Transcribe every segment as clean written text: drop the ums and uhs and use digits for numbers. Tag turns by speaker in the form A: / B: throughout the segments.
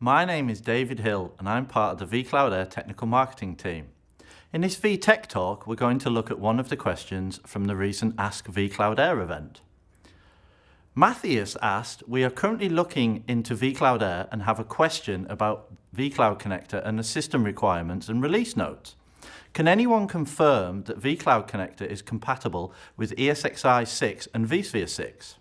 A: My name is David Hill and I'm part of the vCloud Air technical marketing team. In this vTech talk, we're going to look at one of the questions from the recent Ask vCloud Air event. Matthias asked, we are currently looking into vCloud Air and have a question about vCloud Connector and the system requirements and release notes. Can anyone confirm that vCloud Connector is compatible with ESXi 6 and vSphere 6?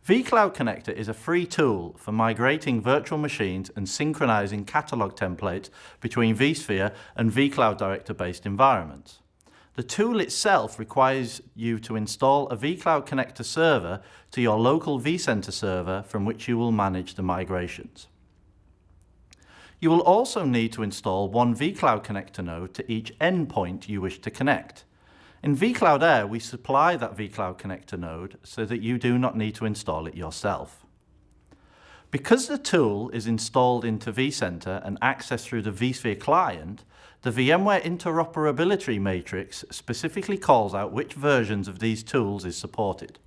A: vCloud Connector is a free tool for migrating virtual machines and synchronizing catalog templates between vSphere and vCloud Director-based environments. The tool itself requires you to install a vCloud Connector server to your local vCenter server from which you will manage the migrations. You will also need to install one vCloud Connector node to each endpoint you wish to connect. In vCloud Air, we supply that vCloud Connector node so that you do not need to install it yourself. Because the tool is installed into vCenter and accessed through the vSphere client, the VMware interoperability matrix specifically calls out which versions of these tools is supported.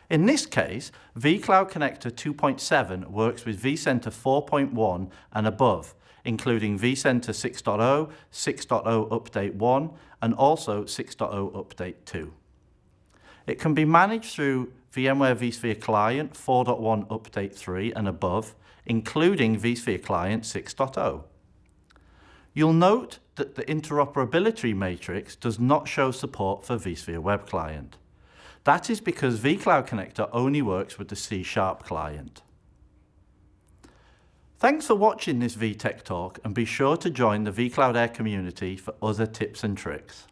A: In this case, vCloud Connector 2.7 works with vCenter 4.1 and above, including vCenter 6.0, 6.0 Update 1, and also 6.0 Update 2. It can be managed through VMware vSphere Client 4.1 Update 3 and above, including vSphere Client 6.0. You'll note that the interoperability matrix does not show support for vSphere Web Client. That is because vCloud Connector only works with the C# client. Thanks for watching this vTech talk and be sure to join the vCloud Air community for other tips and tricks.